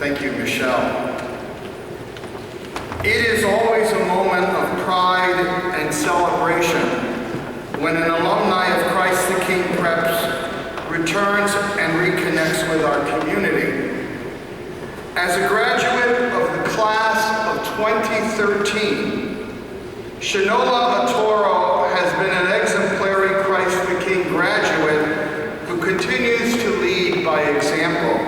Thank you, Michelle. It is always a moment of pride and celebration when an alumni of CtK Prep returns and reconnects with our community. As a graduate of the class of 2013, Shinaola Atoro has been an exemplary CtK graduate who continues to lead by example.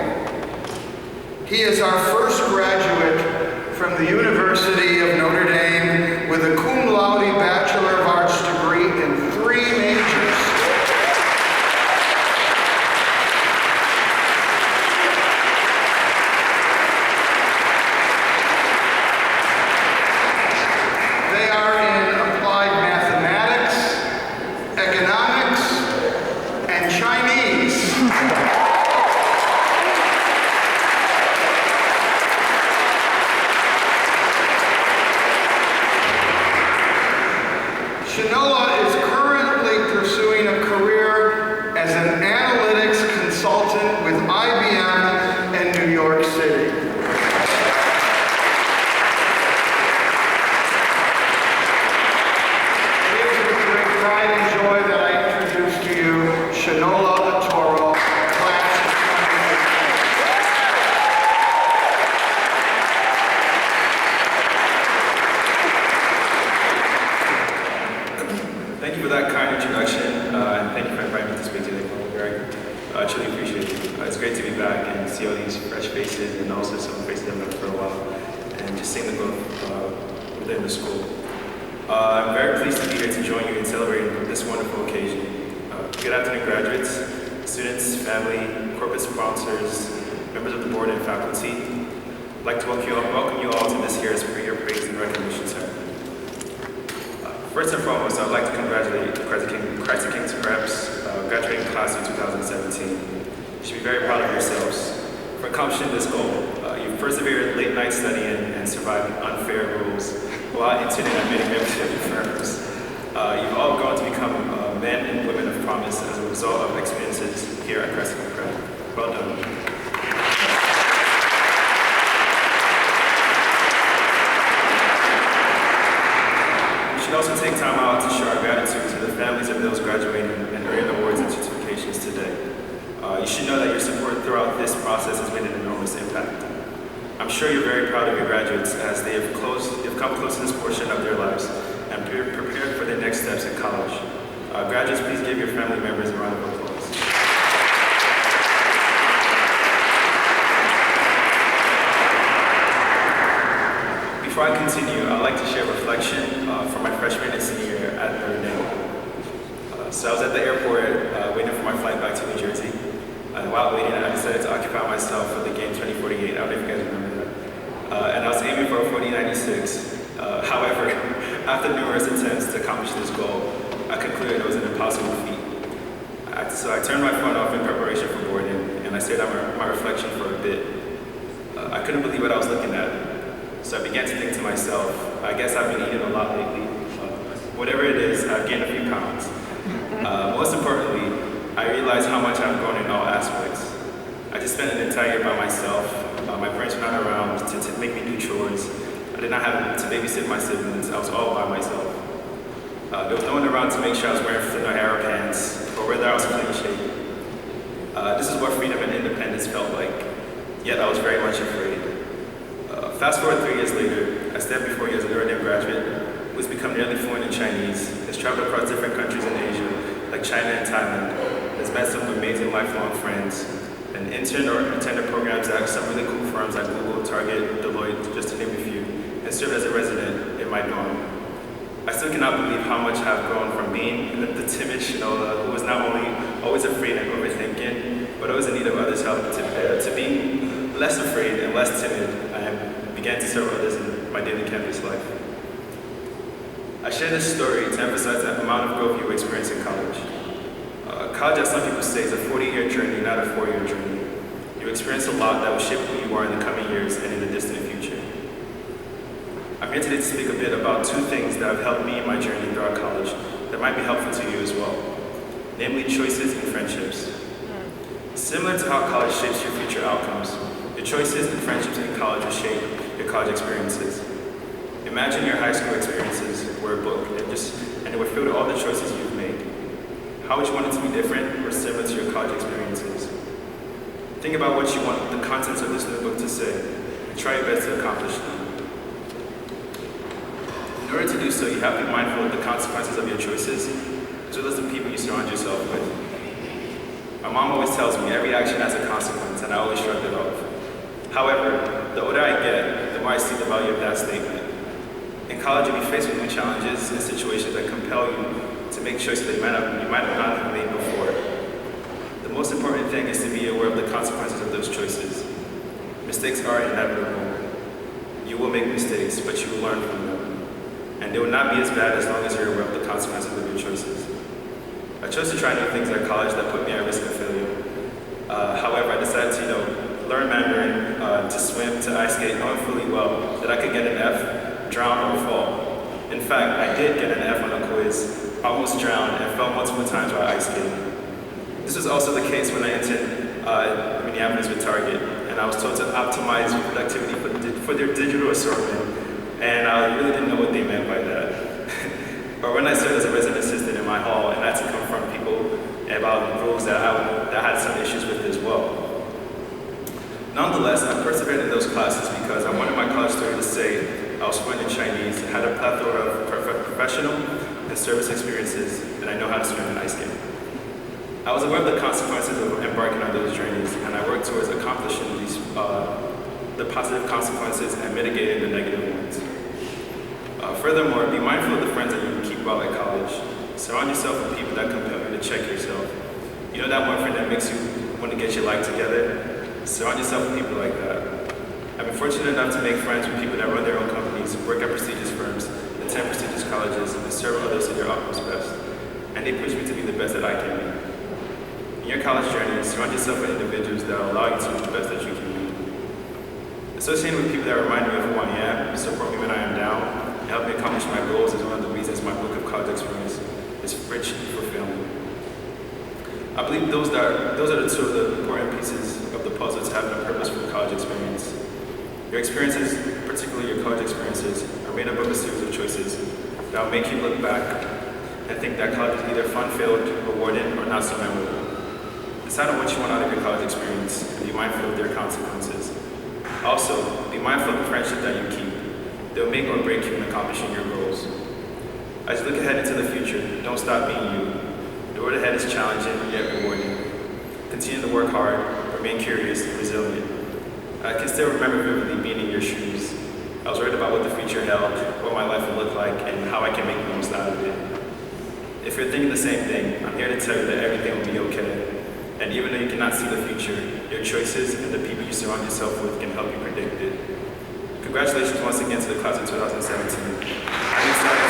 He is our first graduate from the University of Notre Dame with a cum laude Bachelor of Arts degree in 3 majors. They are in applied mathematics, economics, and Chinese. Shinaola is currently pursuing a career as an analytics consultant with IBM in New York City. It is with great pride and joy that I introduce to you Shinaola Atoro, class of 2015. Thank you for that kind introduction, and thank you for inviting me to speak today. I truly appreciate it. It's great to be back and see all these fresh faces and also some faces I've known for a while, and just seeing the growth within the school. I'm very pleased to be here to join you in celebrating this wonderful occasion. Good afternoon, graduates, students, family, corporate sponsors, members of the board and faculty. I'd like to welcome you all to this year's Career Praise and Recognition Ceremony. First and foremost, I'd like to congratulate CtK Prep's graduating class of 2017. You should be very proud of yourselves for accomplishing this goal. You've persevered late night studying and survived unfair rules while interning at many membership firms. You've all grown to become men and women of promise as a result of experiences here at CtK Prep. Well done. We should also take time out to show our gratitude to the families of those graduating and earning awards and certifications today. You should know that your support throughout this process has made an enormous impact. I'm sure you're very proud of your graduates as they have come close to this portion of their lives and prepared for their next steps in college. Graduates, please give your family members a round of applause. Before I continue, I'd like to share a reflection from my freshman and senior year at Notre Dame. So I was at the airport waiting for my flight back to New Jersey. And while waiting, I decided to occupy myself for the game 2048. I don't know if you guys remember that. And I was aiming for a 4096. However, after numerous attempts to accomplish this goal, I concluded it was an impossible feat. So I turned my phone off in preparation for boarding, and I stared at my reflection for a bit. I couldn't believe what I was looking at. So I began to think to myself, I guess I've been eating a lot lately. Whatever it is, I've gained a few pounds. Most importantly, I realized how much I've grown in all aspects. I just spent an entire year by myself. My parents were not around to make me do chores. I did not have to babysit my siblings. I was all by myself. There was no one around to make sure I was wearing flannel hair or pants, or whether I was clean shaven. This is what freedom and independence felt like, yet I was very much afraid. Fast forward 3 years later, I stepped before you as a Notre Dame graduate who has become nearly fluent in Chinese, has traveled across different countries in Asia, like China and Thailand, has met some amazing lifelong friends, and interned or attended programs at some really cool firms like Google, Target, Deloitte, just to name a few, and served as a resident in my dorm. I still cannot believe how much I've grown from being the timid Shinaola who was not only always afraid and overthinking, but always in need of others' help, to being less afraid and less timid and began to serve others in my daily campus life. I share this story to emphasize the amount of growth you experience in college. College, as some people say, is a 40-year journey, not a 4-year journey. You experience a lot that will shape who you are in the coming years and in the distant future. I'm here today to speak a bit about 2 things that have helped me in my journey throughout college that might be helpful to you as well, namely choices and friendships. Similar to how college shapes your future outcomes, Your choices and friendships in college will shape your college experiences. Imagine your high school experiences were a book and it would fill all the choices you've made. How would you want it to be different or similar to your college experiences? Think about what you want the contents of this new book to say and try your best to accomplish them. In order to do so, you have to be mindful of the consequences of your choices, as well as the people you surround yourself with. My mom always tells me every action has a consequence, and I always shrug it off. However, the older I get, the more I see the value of that statement. In college, you'll be faced with new challenges and situations that compel you to make choices that you might not have made before. The most important thing is to be aware of the consequences of those choices. Mistakes are inevitable. You will make mistakes, but you will learn from them. And they will not be as bad as long as you're aware of the consequences of your choices. I chose to try new things at college that put me at risk of failure. However, I decided to learn Mandarin, to swim, to ice skate, knowing fully well that I could get an F, drown, or fall. In fact, I did get an F on a quiz, almost drowned, and fell multiple times while ice skating. This was also the case when I entered Minneapolis with Target, and I was told to optimize productivity for their digital assortment, and I really didn't know what they meant by that. Or when I served as a resident assistant in my hall, and I had to confront people about rules that I had some issues with as well. Nonetheless, I persevered in those classes because I wanted my college story to say I was fluent in Chinese, had a plethora of professional and service experiences, and I know how to swim and ice skate. I was aware of the consequences of embarking on those journeys, and I worked towards accomplishing the positive consequences and mitigating the negative ones. Furthermore, be mindful of the friends that you keep while at college. Surround yourself with people that compel you to check yourself. You know that one friend that makes you want to get your life together? Surround yourself with people like that. I've been fortunate enough to make friends with people that run their own companies, work at prestigious firms, attend prestigious colleges, and serve others to their utmost best. And they push me to be the best that I can be. In your college journey, surround yourself with individuals that will allow you to be the best that you can be. Associating with people that remind me of who I am, support me when I am down, and help me accomplish my goals is one of the reasons my book of college experience is rich and fulfilling. I believe those are the two of the important pieces of the puzzle to having a purposeful college experience. Your experiences, particularly your college experiences, are made up of a series of choices that will make you look back and think that college is either fun-filled, rewarding, or not so memorable. Decide on what you want out of your college experience and be mindful of their consequences. Also, be mindful of the friendship that you keep. They'll make or break you in accomplishing your goals. As you look ahead into the future, don't stop being you. The road ahead is challenging yet rewarding. Continue to work hard, remain curious and resilient. I can still remember vividly being in your shoes. I was worried about what the future held, what my life would look like, and how I can make the most out of it. If you're thinking the same thing, I'm here to tell you that everything will be okay. And even though you cannot see the future, your choices and the people you surround yourself with can help you predict it. Congratulations once again to the class of 2017. I'm excited